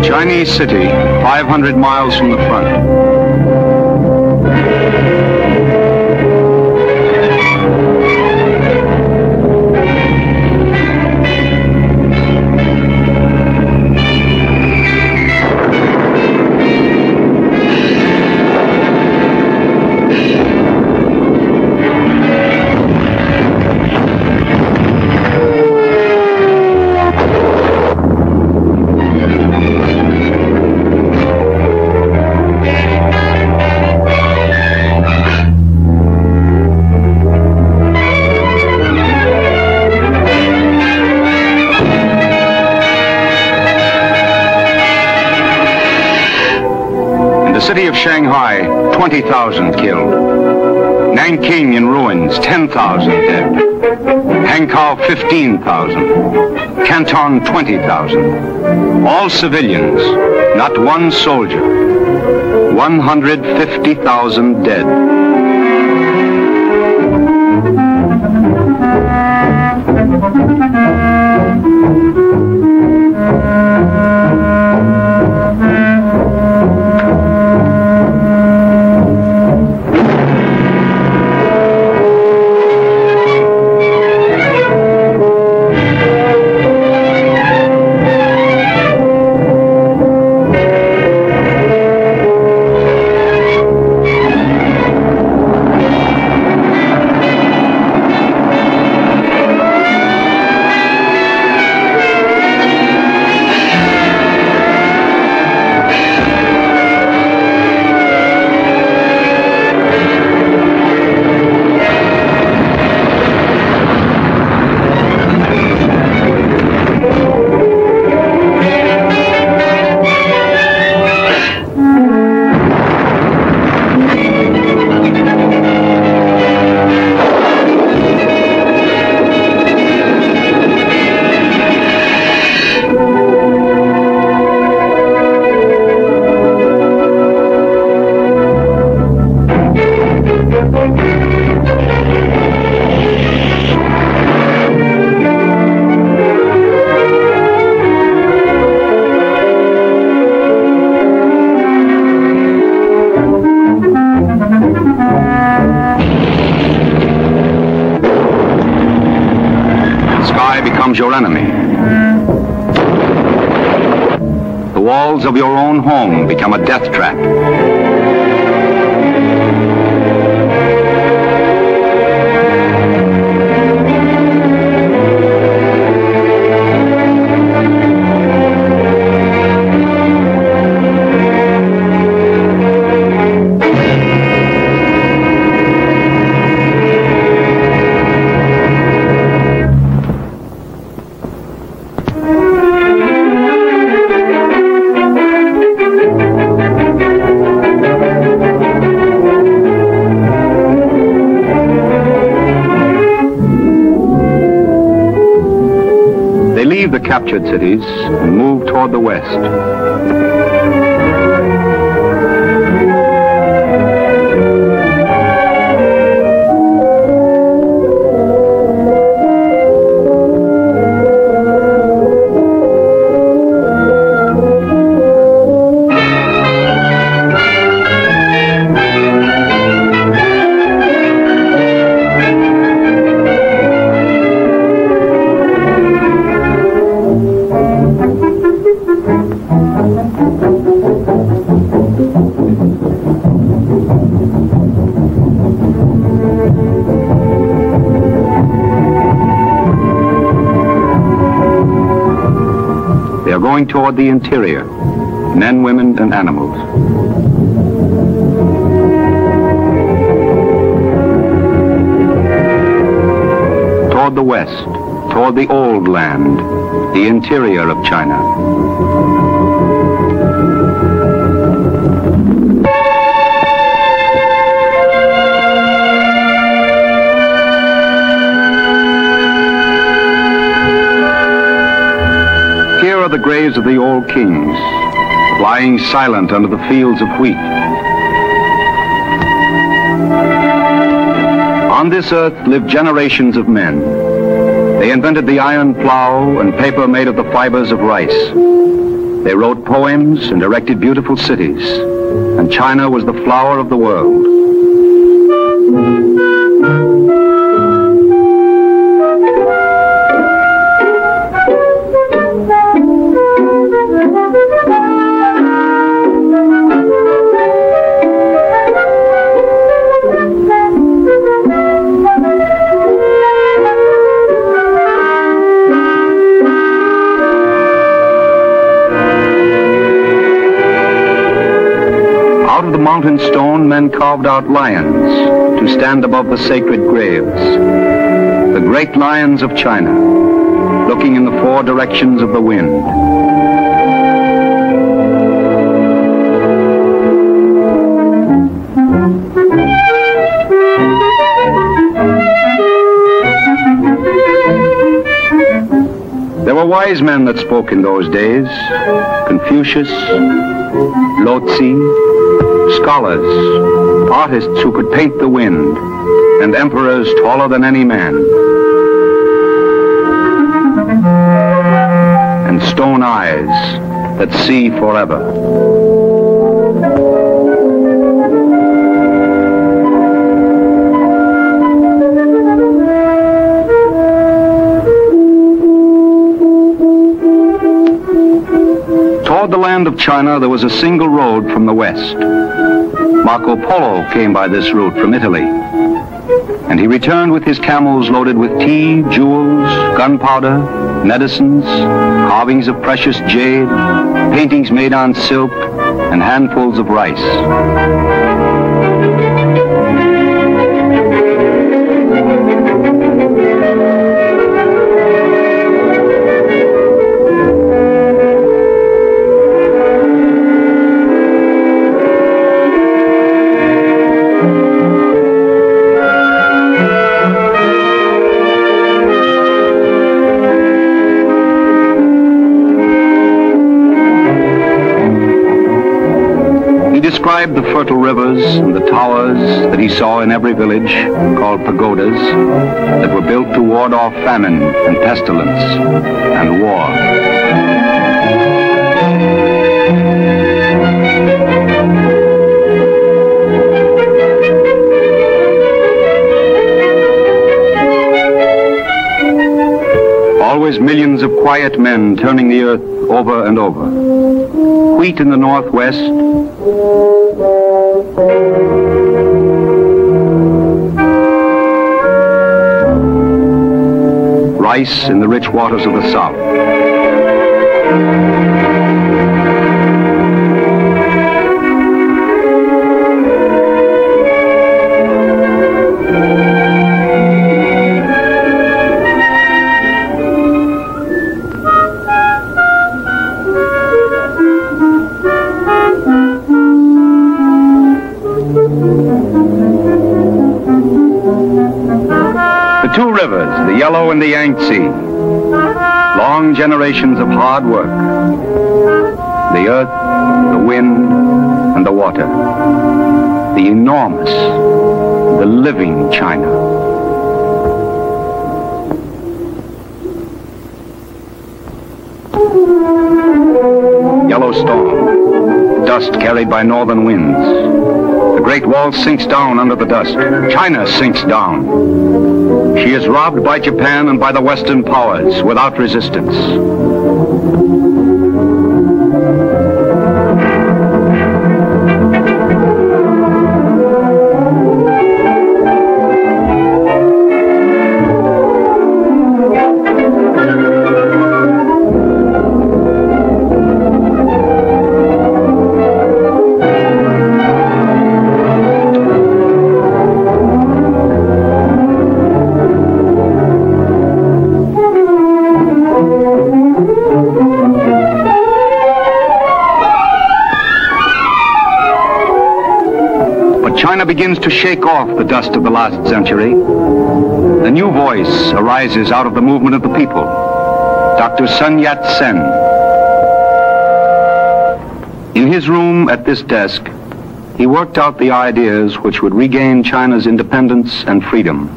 Chinese city, 500 miles from the front. City of Shanghai, 20,000 killed. Nanking in ruins, 10,000 dead. Hankow, 15,000. Canton, 20,000. All civilians, not one soldier. 150,000 dead. Your enemy. The walls of your own home become a death trap. the captured cities and moved toward the west. They are going toward the interior, men, women, and animals. Toward the west, toward the old land, the interior of China. Here are the graves of the old kings, lying silent under the fields of wheat. On this earth lived generations of men. They invented the iron plow and paper made of the fibers of rice. They wrote poems and erected beautiful cities, and China was the flower of the world. Mountain stone, men carved out lions to stand above the sacred graves. The great lions of China, looking in the four directions of the wind. There were wise men that spoke in those days: Confucius, Lao Tzu, scholars, artists who could paint the wind, and emperors taller than any man, and stone eyes that see forever. Toward the land of China, there was a single road from the west. Marco Polo came by this route from Italy, and he returned with his camels loaded with tea, jewels, gunpowder, medicines, carvings of precious jade, paintings made on silk, and handfuls of rice. Described the fertile rivers and the towers that he saw in every village, called pagodas, that were built to ward off famine and pestilence and war. Always millions of quiet men turning the earth over and over. Wheat in the northwest, rice in the rich waters of the south. The two rivers, the Yellow and the Yangtze, long long generations of hard work. The earth, the wind, and the water. The enormous, the living China. Yellow storm, dust carried by northern winds. The Great Wall sinks down under the dust. China sinks down. She is robbed by Japan and by the Western powers without resistance. China begins to shake off the dust of the last century. A new voice arises out of the movement of the people. Dr. Sun Yat-sen. In his room at this desk, he worked out the ideas which would regain China's independence and freedom.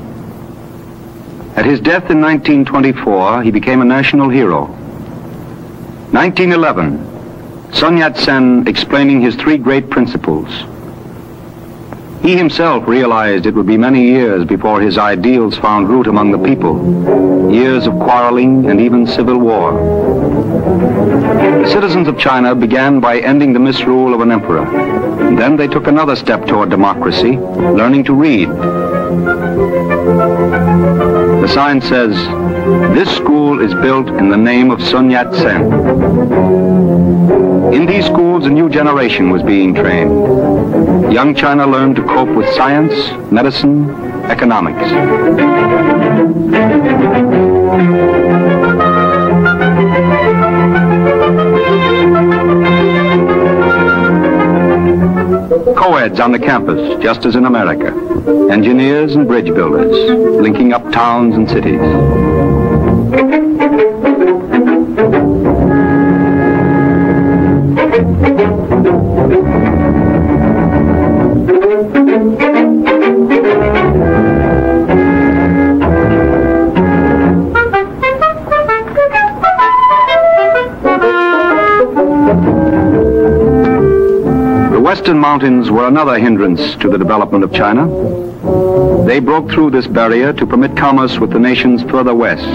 At his death in 1924, he became a national hero. 1911, Sun Yat-sen explaining his three great principles. He himself realized it would be many years before his ideals found root among the people, years of quarreling and even civil war. The citizens of China began by ending the misrule of an emperor. And then they took another step toward democracy, learning to read. The sign says, "This school is built in the name of Sun Yat-sen." In these schools, a new generation was being trained. Young China learned to cope with science, medicine, economics. Co-eds on the campus, just as in America. Engineers and bridge builders, linking up towns and cities. The Western mountains were another hindrance to the development of China. They broke through this barrier to permit commerce with the nations further west,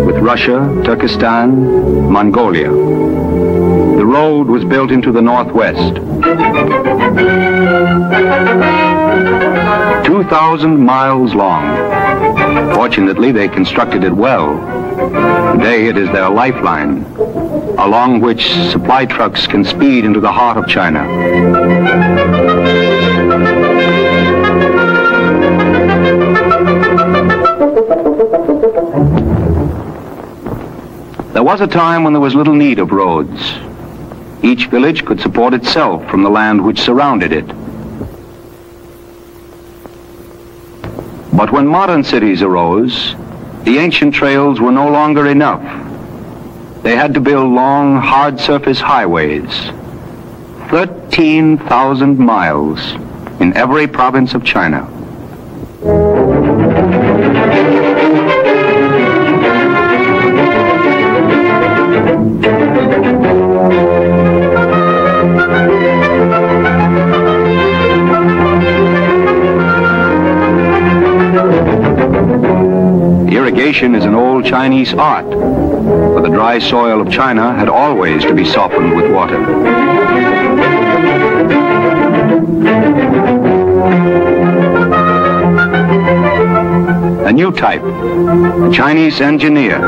with Russia, Turkestan, Mongolia. The road was built into the northwest. 2,000 miles long. Fortunately, they constructed it well. Today it is their lifeline, along which supply trucks can speed into the heart of China. There was a time when there was little need of roads. Each village could support itself from the land which surrounded it. But when modern cities arose, the ancient trails were no longer enough. They had to build long, hard surface highways, 13,000 miles in every province of China. Irrigation is an old Chinese art, for the dry soil of China had always to be softened with water. A new type, a Chinese engineer.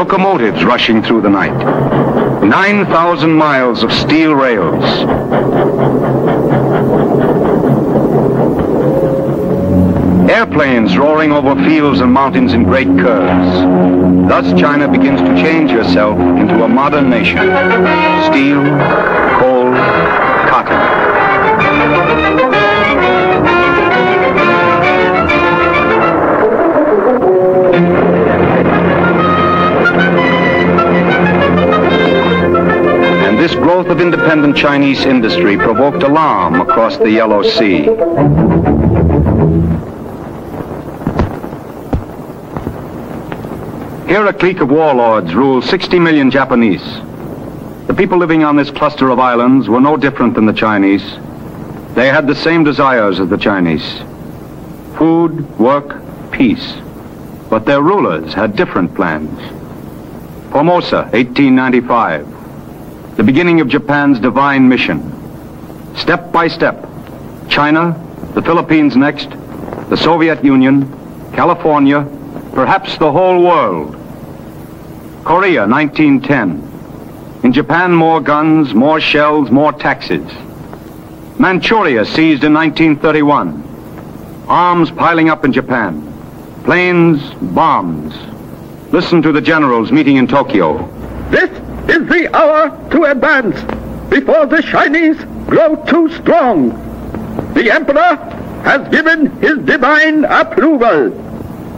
Locomotives rushing through the night. 9,000 miles of steel rails. Airplanes roaring over fields and mountains in great curves. Thus China begins to change herself into a modern nation. Steel, coal, cotton. And this growth of independent Chinese industry provoked alarm across the Yellow Sea. Here a clique of warlords ruled 60 million Japanese. The people living on this cluster of islands were no different than the Chinese. They had the same desires as the Chinese. Food, work, peace. But their rulers had different plans. Formosa, 1895. The beginning of Japan's divine mission. Step by step, China, the Philippines next, the Soviet Union, California, perhaps the whole world. Korea, 1910. In Japan, more guns, more shells, more taxes. Manchuria seized in 1931. Arms piling up in Japan. Planes, bombs. Listen to the generals meeting in Tokyo. This is the hour to advance before the Chinese grow too strong. The Emperor has given his divine approval.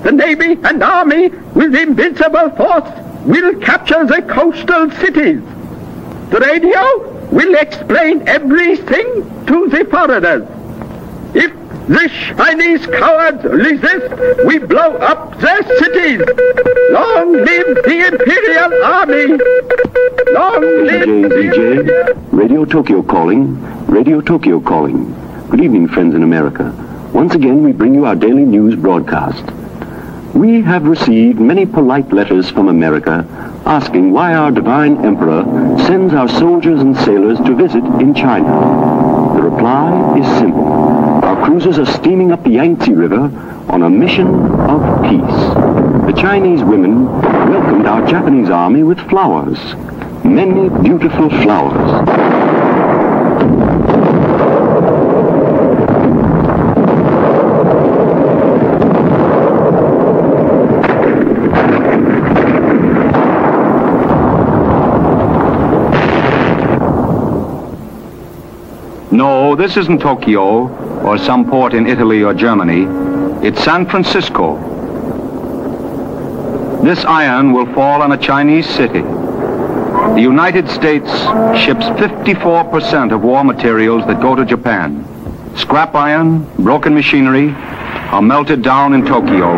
The Navy and Army with invincible force will capture the coastal cities. The radio will explain everything to the foreigners. If the Chinese cowards resist, we blow up their cities. Long live the Imperial Army! Long live ZJ, Radio Tokyo calling. Radio Tokyo calling. Good evening, friends in America. Once again, we bring you our daily news broadcast. We have received many polite letters from America asking why our divine emperor sends our soldiers and sailors to visit in China. The reply is simple. Our cruisers are steaming up the Yangtze River on a mission of peace. The Chinese women welcomed our Japanese army with flowers. Many beautiful flowers. No, this isn't Tokyo or some port in Italy or Germany. It's San Francisco. This iron will fall on a Chinese city. The United States ships 54% of war materials that go to Japan. Scrap iron, broken machinery are melted down in Tokyo,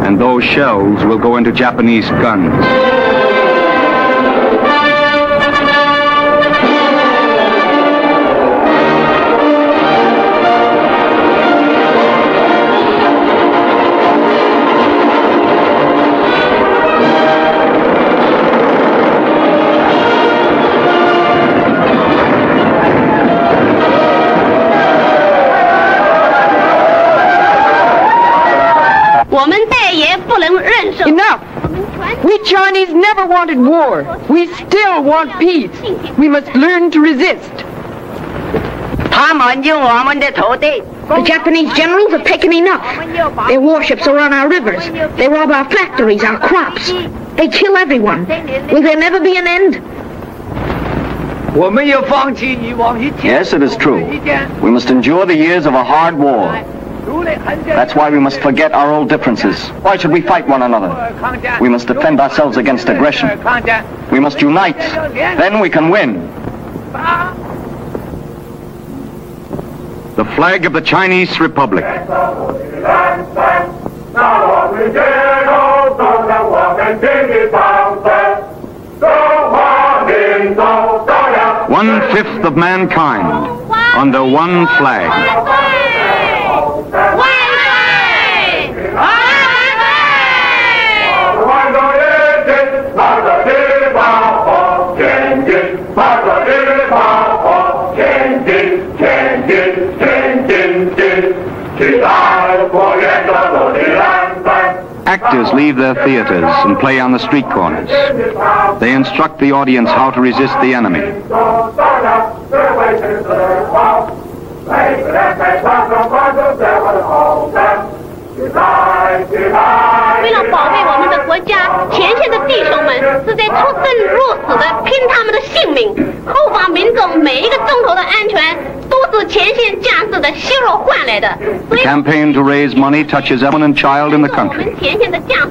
and those shells will go into Japanese guns. Enough! We Chinese never wanted war. We still want peace. We must learn to resist. The Japanese generals have taken enough. Their warships are on our rivers. They rob our factories, our crops. They kill everyone. Will there never be an end? Yes, it is true. We must endure the years of a hard war. That's why we must forget our old differences. Why should we fight one another? We must defend ourselves against aggression. We must unite. Then we can win. The flag of the Chinese Republic. 1/5 of mankind under one flag. actors leave their theaters and play on the street corners. They instruct the audience how to resist the enemy. 为了保卫我们的国家，前线的弟兄们是在出生入死的拼他们的性命，后方民众每一个钟头的安全都是前线将士的血肉换来的。 The campaign to raise money touches everyone and child in the country.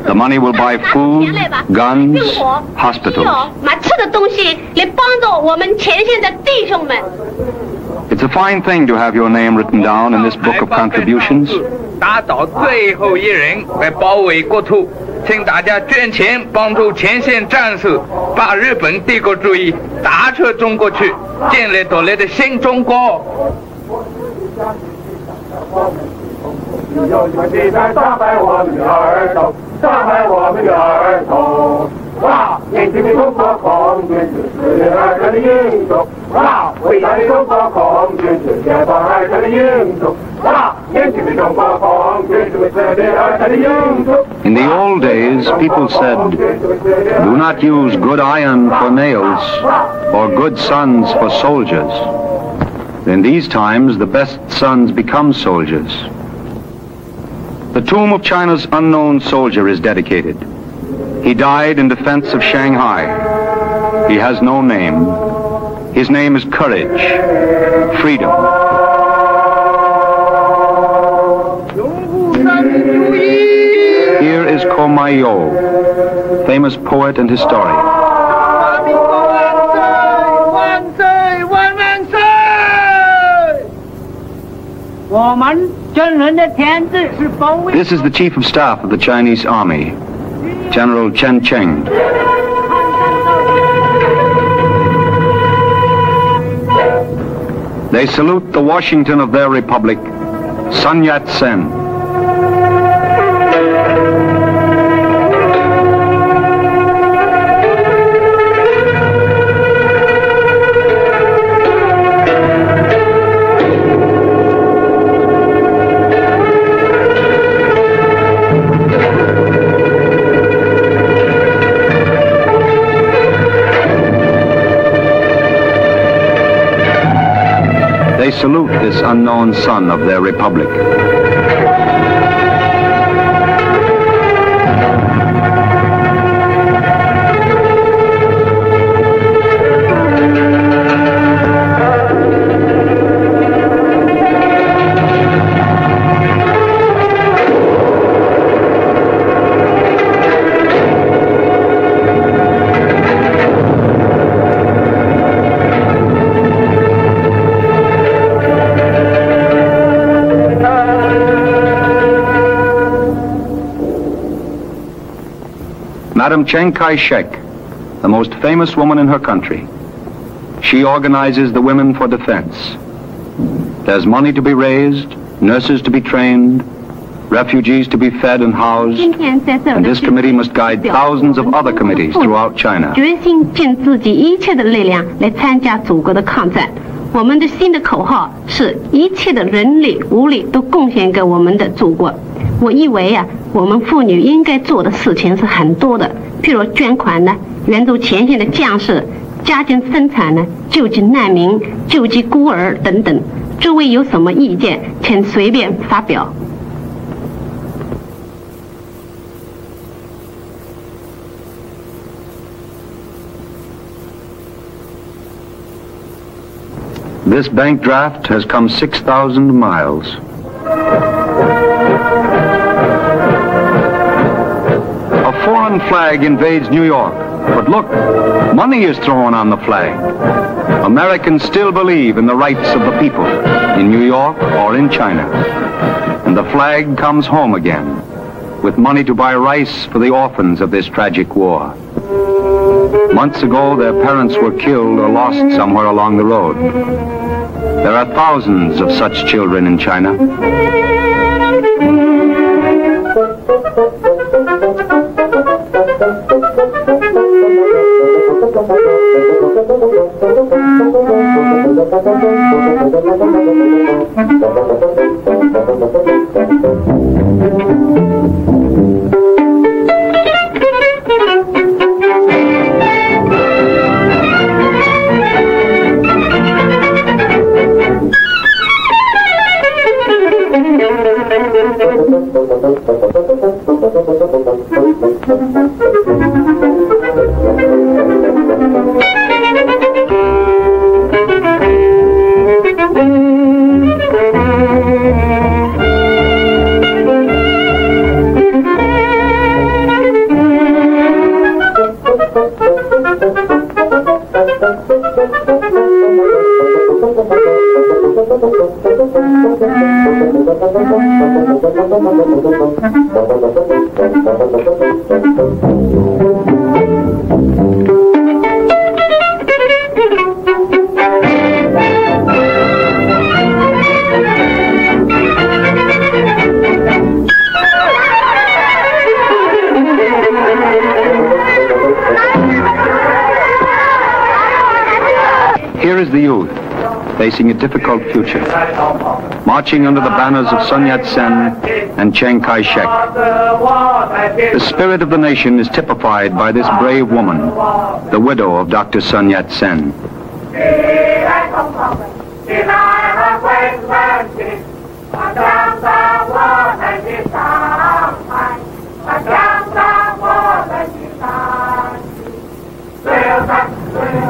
The money will buy food, guns, hospitals. 买吃的东西来帮助我们前线的弟兄们。 It's a fine thing to have your name written down in this book of contributions. 打倒最后一人来保卫国土，请大家捐钱帮助前线战士，把日本帝国主义打出中国去，建立独立的新中国。有兄弟在杀害我们的儿童，杀害我们的儿童。 哇！年轻的中国空军是4月2日的英雄，哇！伟大的中国空军是解放2日的英雄，哇！年轻的中国空军是4月2日的英雄。 In the old days, people said, do not use good iron for nails or good sons for soldiers. In these times, the best sons become soldiers. The tomb of China's unknown soldier is dedicated. He died in defense of Shanghai. He has no name. His name is courage, freedom. Here is Komayo, famous poet and historian. This is the chief of staff of the Chinese army, General Chen Cheng. They salute the Washington of their republic, Sun Yat-sen. They salute this unknown son of their republic. Madam Chiang Kai-shek, the most famous woman in her country. She organizes the women for defense. There's money to be raised, nurses to be trained, refugees to be fed and housed, and this committee must guide thousands of other committees throughout China. 决心尽自己一切的力量来参加祖国的抗战。我们的新的口号是一切的人力物力都贡献给我们的祖国。我以为啊，我们妇女应该做的事情是很多的，譬如捐款呢，援助前线的将士，加紧生产呢，救济难民，救济孤儿等等。诸位有什么意见，请随便发表。 This bank draft has come 6,000 miles. A foreign flag invades New York, but look, money is thrown on the flag. Americans still believe in the rights of the people, in New York or in China. And the flag comes home again, with money to buy rice for the orphans of this tragic war. Months ago, their parents were killed or lost somewhere along the road. There are thousands of such children in China. Here is the youth, facing a difficult future, marching under the banners of Sun Yat-sen and Chiang Kai-shek. The spirit of the nation is typified by this brave woman, the widow of Dr. Sun Yat-sen.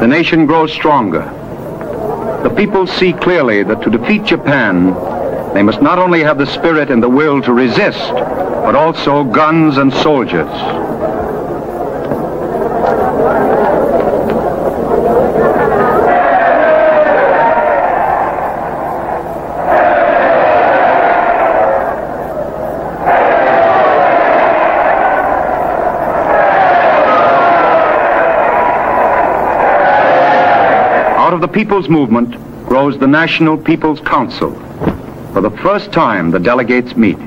The nation grows stronger. The people see clearly that to defeat Japan, they must not only have the spirit and the will to resist, but also guns and soldiers. Out of the People's Movement grows the National People's Council. For the first time, the delegates meet.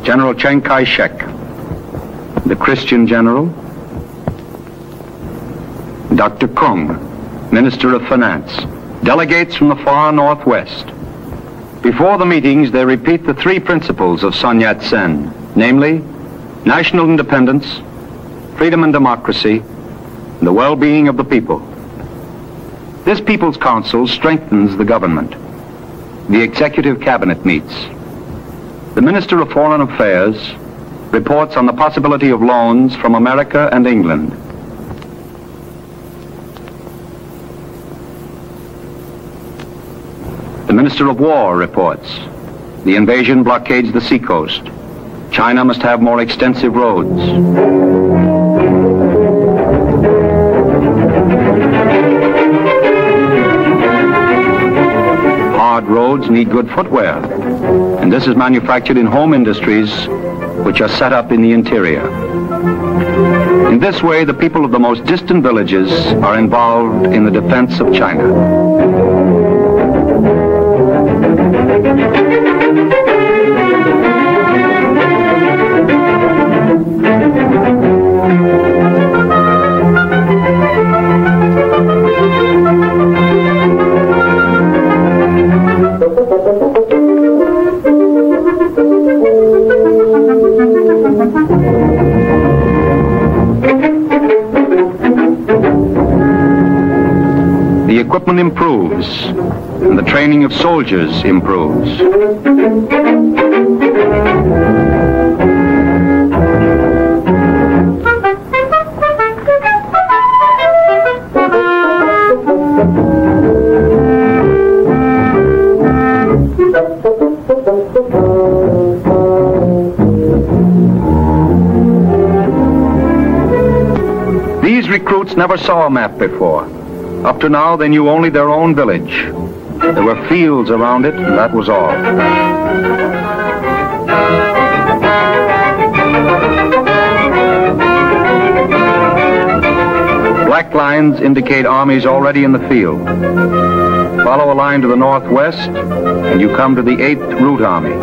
General Chiang Kai-shek, the Christian general, Dr. Kung, Minister of Finance, delegates from the far northwest. Before the meetings, they repeat the three principles of Sun Yat-sen, namely, national independence, freedom and democracy, and the well-being of the people. This People's Council strengthens the government. The Executive Cabinet meets. The Minister of Foreign Affairs reports on the possibility of loans from America and England. The Minister of War reports. The invasion blockades the seacoast. China must have more extensive roads. Hard roads need good footwear, and this is manufactured in home industries which are set up in the interior. In this way, the people of the most distant villages are involved in the defense of China. The equipment improves, and the training of soldiers improves. These recruits never saw a map before. Up to now, they knew only their own village. There were fields around it, and that was all. Black lines indicate armies already in the field. Follow a line to the northwest, and you come to the 8th Route Army.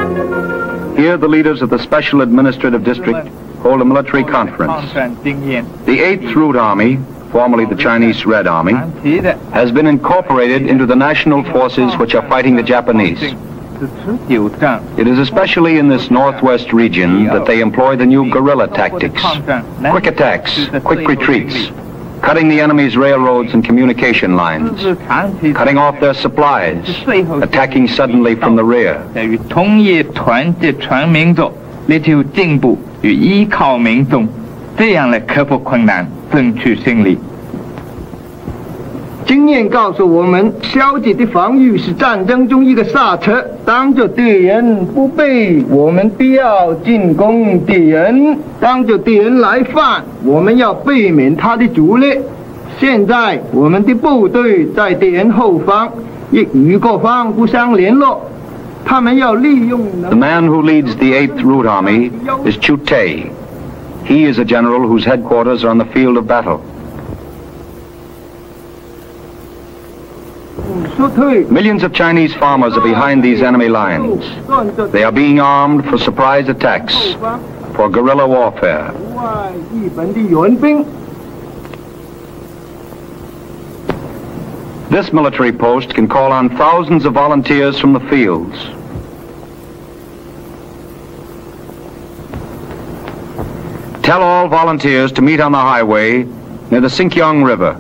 Here, the leaders of the Special Administrative District hold a military conference. The 8th Route Army, formerly the Chinese Red Army, has been incorporated into the national forces which are fighting the Japanese. It is especially in this northwest region that they employ the new guerrilla tactics, quick attacks, quick retreats, cutting the enemy's railroads and communication lines, cutting off their supplies, attacking suddenly from the rear. 在于统一团结全民族，力求进步与依靠民众，这样来克服困难，争取胜利。 经验告诉我们，消极的防御是战争中一个刹车。当着敌人不备，我们必要进攻敌人；当着敌人来犯，我们要避免他的主力。现在我们的部队在敌人后方，亦与各方互相联络。他们要利用。The man who leads the 8th Route Army is Chu Tay. He is a general whose headquarters are on the field of battle. Millions of Chinese farmers are behind these enemy lines. They are being armed for surprise attacks, for guerrilla warfare. This military post can call on thousands of volunteers from the fields. Tell all volunteers to meet on the highway near the Sinkyong River.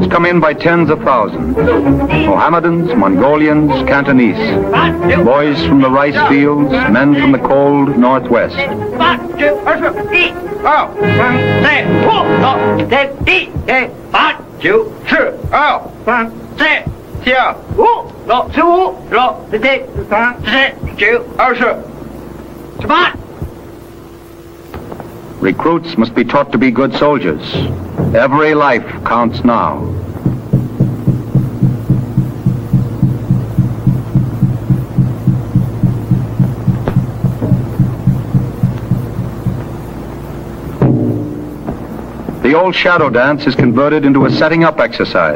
Come in by tens of thousands. Mohammedans, Mongolians, Cantonese. Boys from the rice fields, men from the cold northwest. Recruits must be taught to be good soldiers. Every life counts now. The old shadow dance is converted into a setting up exercise.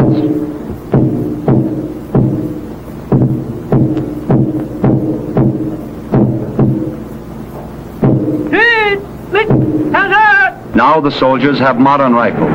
Now the soldiers have modern rifles.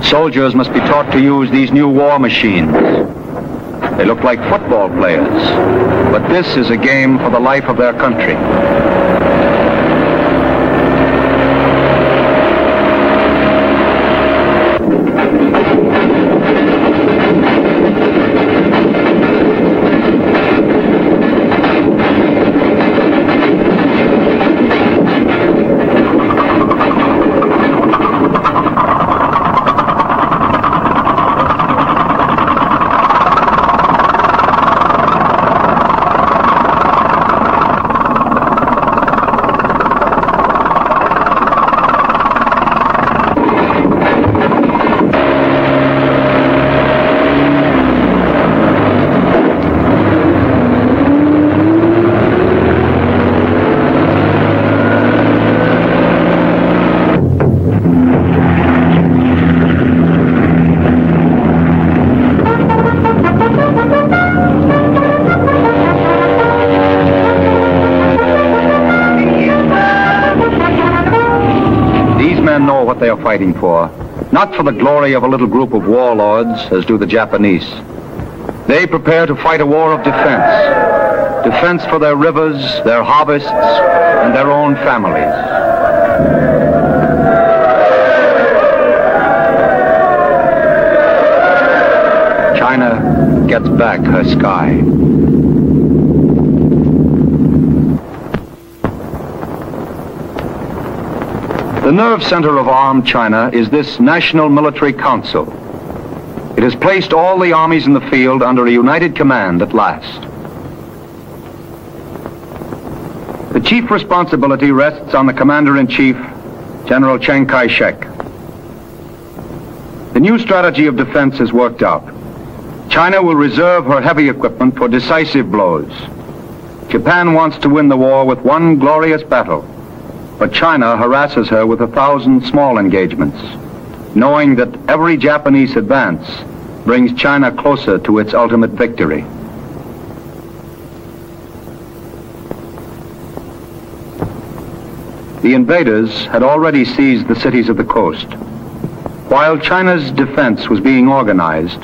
Soldiers must be taught to use these new war machines. They look like football players, but this is a game for the life of their country. They are fighting for, not for the glory of a little group of warlords, as do the Japanese. They prepare to fight a war of defense. Defense for their rivers, their harvests, and their own families. China gets back her sky. The nerve center of armed China is this National Military Council. It has placed all the armies in the field under a united command at last. The chief responsibility rests on the Commander-in-Chief, General Chiang Kai-shek. The new strategy of defense is worked out. China will reserve her heavy equipment for decisive blows. Japan wants to win the war with one glorious battle, but China harasses her with 1,000 small engagements, knowing that every Japanese advance brings China closer to its ultimate victory. The invaders had already seized the cities of the coast. While China's defense was being organized,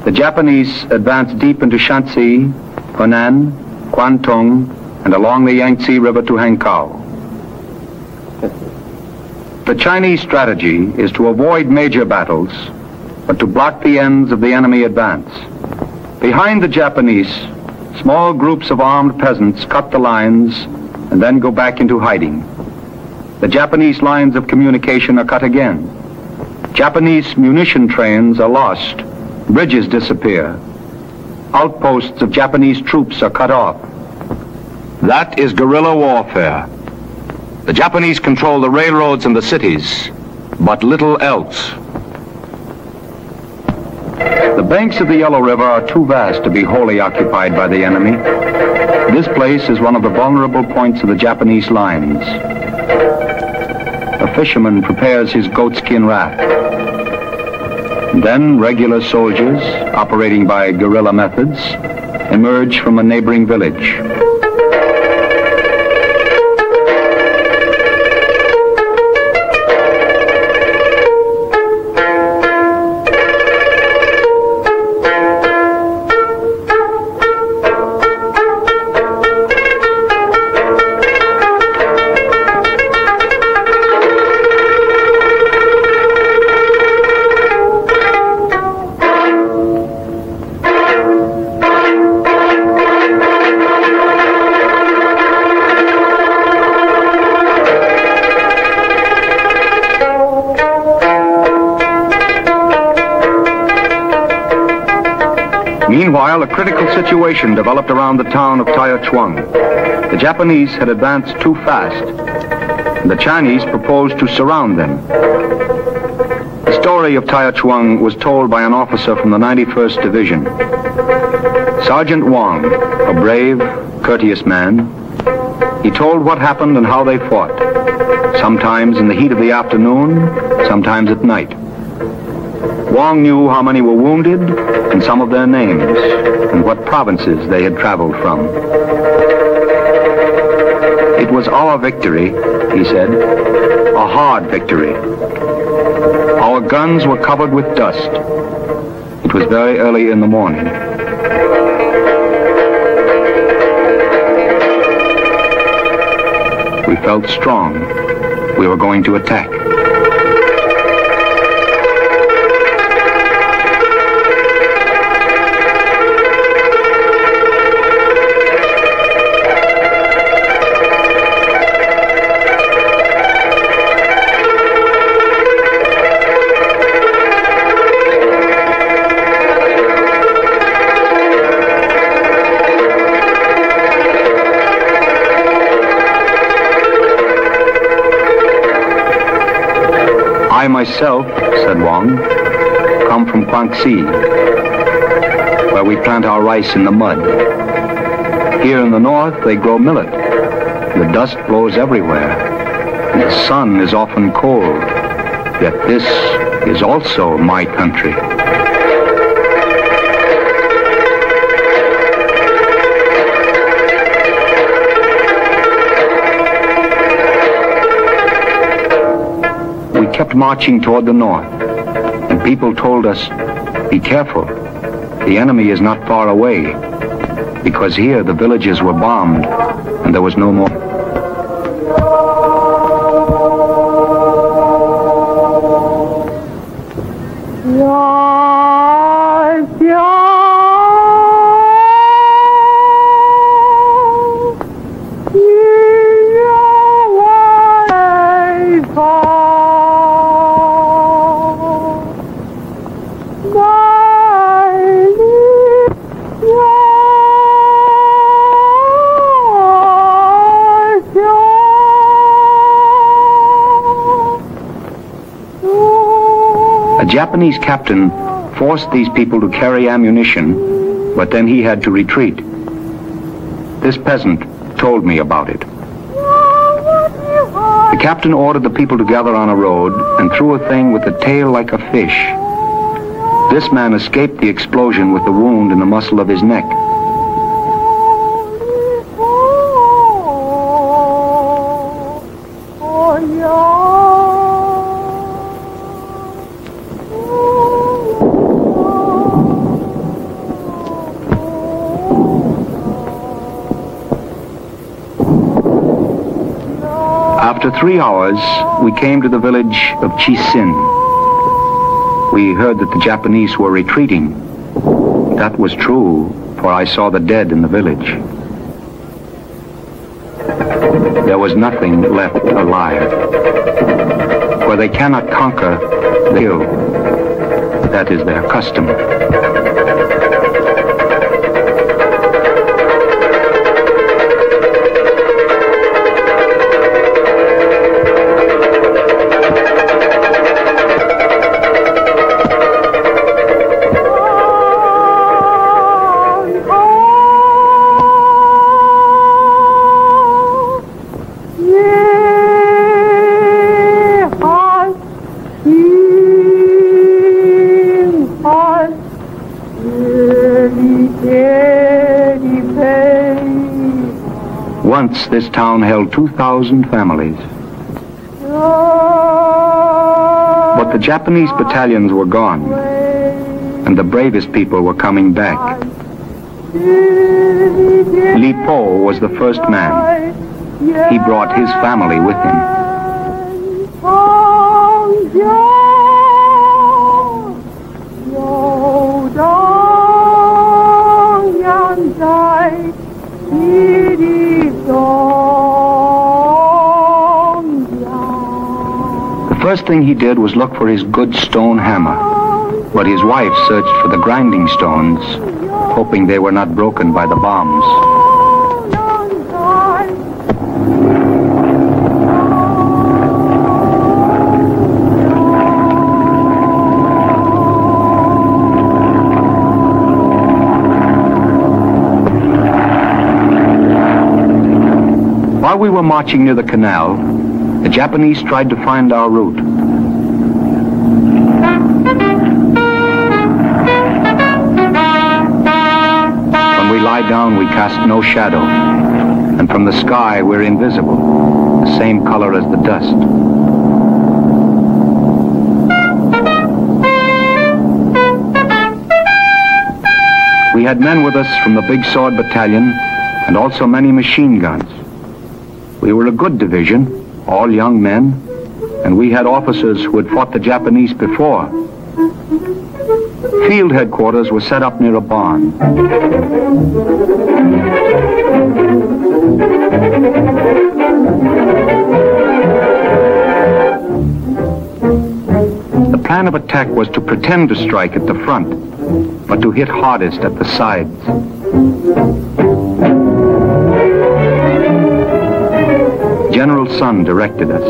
the Japanese advanced deep into Shanxi, Henan, Kwantung, and along the Yangtze River to Hankow. The Chinese strategy is to avoid major battles, but to block the ends of the enemy advance. Behind the Japanese, small groups of armed peasants cut the lines and then go back into hiding. The Japanese lines of communication are cut again. Japanese munition trains are lost. Bridges disappear. Outposts of Japanese troops are cut off. That is guerrilla warfare. The Japanese control the railroads and the cities, but little else. The banks of the Yellow River are too vast to be wholly occupied by the enemy. This place is one of the vulnerable points of the Japanese lines. A fisherman prepares his goatskin raft. Then regular soldiers, operating by guerrilla methods, emerge from a neighboring village. Meanwhile, a critical situation developed around the town of Taichuan. The Japanese had advanced too fast, and the Chinese proposed to surround them. The story of Taichuan was told by an officer from the 91st Division. Sergeant Wang, a brave, courteous man, he told what happened and how they fought, sometimes in the heat of the afternoon, sometimes at night. Wang knew how many were wounded and some of their names and what provinces they had traveled from. It was our victory, he said, a hard victory. Our guns were covered with dust. It was very early in the morning. We felt strong. We were going to attack. I myself, said Wang, come from Guangxi, where we plant our rice in the mud. Here in the north, they grow millet. The dust blows everywhere, and the sun is often cold. Yet this is also my country. We kept marching toward the north. people told us, "Be careful, the enemy is not far away," because here the villages were bombed and there was no more. A Japanese captain forced these people to carry ammunition, but then he had to retreat. This peasant told me about it. The captain ordered the people to gather on a road and threw a thing with a tail like a fish. This man escaped the explosion with a wound in the muscle of his neck. After 3 hours, we came to the village of Chisin. We heard that the Japanese were retreating. That was true, for I saw the dead in the village. There was nothing left alive. For they cannot conquer, they kill. That is their custom. Once this town held 2,000 families. But the Japanese battalions were gone, and the bravest people were coming back. Li Po was the first man. He brought his family with him. The first thing he did was look for his good stone hammer, but his wife searched for the grinding stones, hoping they were not broken by the bombs. While we were marching near the canal, the Japanese tried to find our route. When we lie down, we cast no shadow, and from the sky we're invisible, the same color as the dust. We had men with us from the Big Sword Battalion and also many machine guns. We were a good division, all young men, and we had officers who had fought the Japanese before. Field headquarters were set up near a barn. The plan of attack was to pretend to strike at the front, but to hit hardest at the sides. General Sun directed us.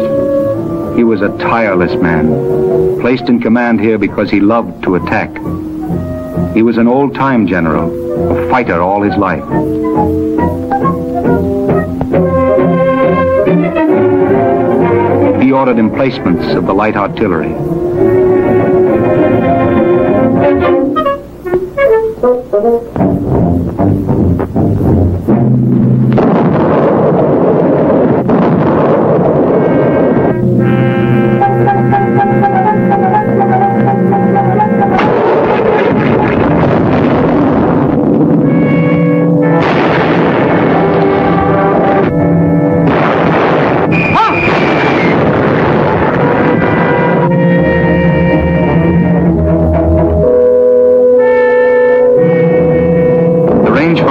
He was a tireless man, placed in command here because he loved to attack. He was an old-time general, a fighter all his life. He ordered emplacements of the light artillery.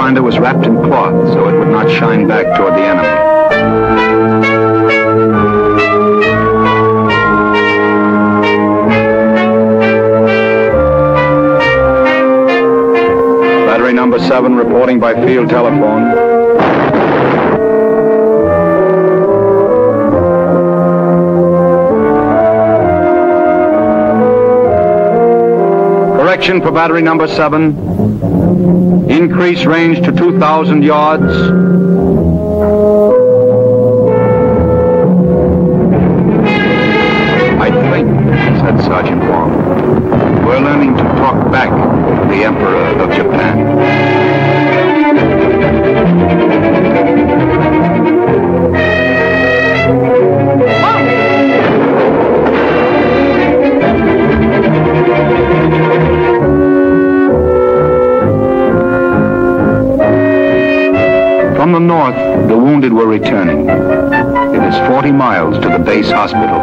viewfinder was wrapped in cloth so it would not shine back toward the enemy. Battery number 7 reporting by field telephone. Correction for battery number 7. Increase range to 2,000 yards. I think, said Sergeant Wong, we're learning to talk back to the Emperor of Japan. From the north, the wounded were returning. It is 40 miles to the base hospital.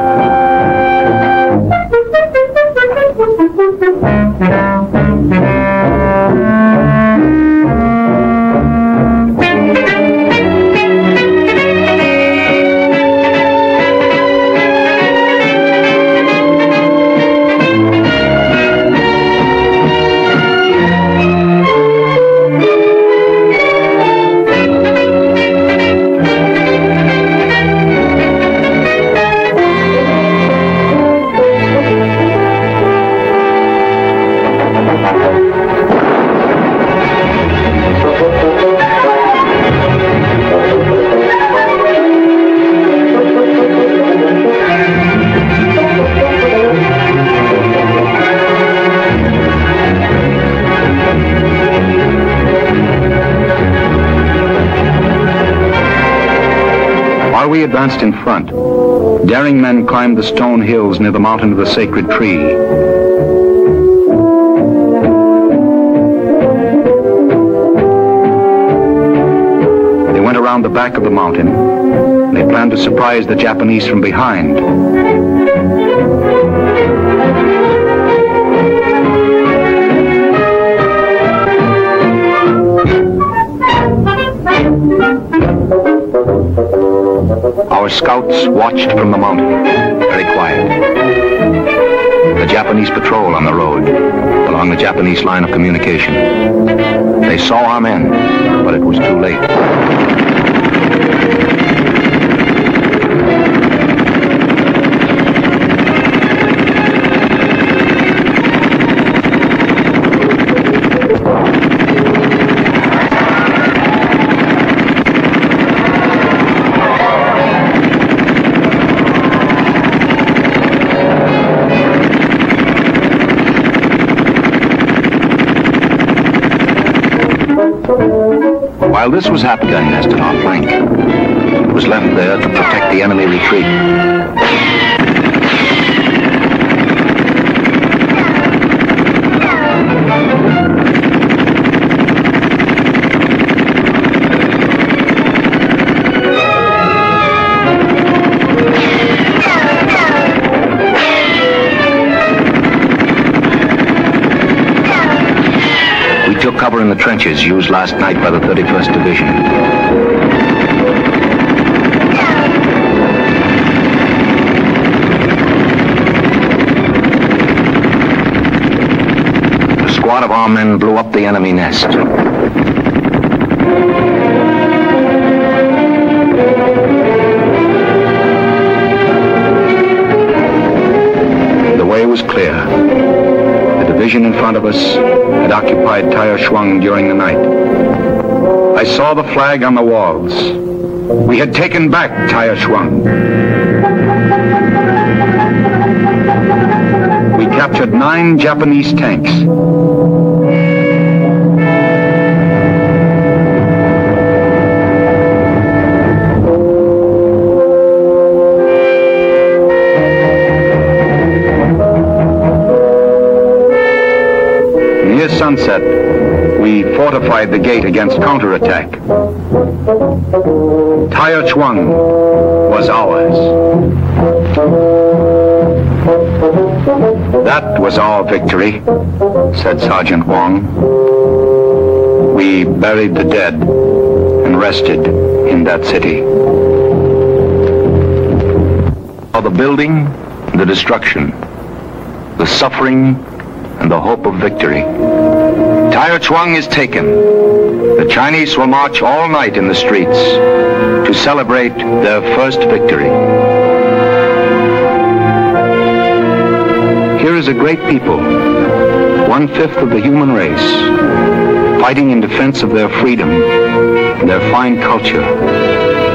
While we advanced in front, daring men climbed the stone hills near the mountain of the sacred tree. They went around the back of the mountain, and they planned to surprise the Japanese from behind. Our scouts watched from the mountain, very quiet. The Japanese patrol on the road, along the Japanese line of communication. They saw our men, but it was too late. While this was happening, nested on flank. It was left there to protect the enemy retreat. Took cover in the trenches used last night by the 31st Division. A squad of our men blew up the enemy nest. The way was clear. The division in front of us had occupied Taya Shuang during the night. I saw the flag on the walls. We had taken back Taya Shuang. We captured 9 Japanese tanks. Near sunset, we fortified the gate against counterattack. Taya Shuang was ours. That was our victory, said Sergeant Wong. We We buried the dead and rested in that city. The building, the destruction, the suffering, and the hope of victory. Taichuang is taken. The Chinese will march all night in the streets to celebrate their first victory. Here is a great people, 1/5 of the human race, fighting in defense of their freedom, their fine culture,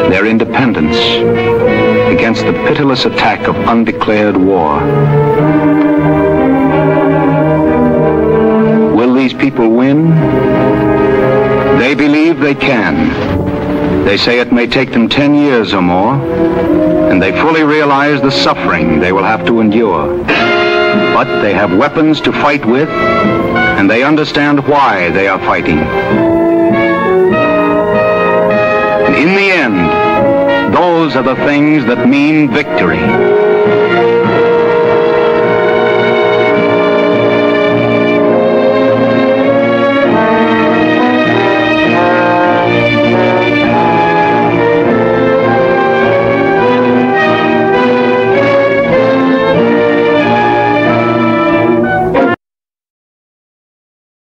their independence, against the pitiless attack of undeclared war. Will these people win? They believe they can. They say it may take them 10 years or more, and they fully realize the suffering they will have to endure. But they have weapons to fight with, and they understand why they are fighting. And in the end, those are the things that mean victory.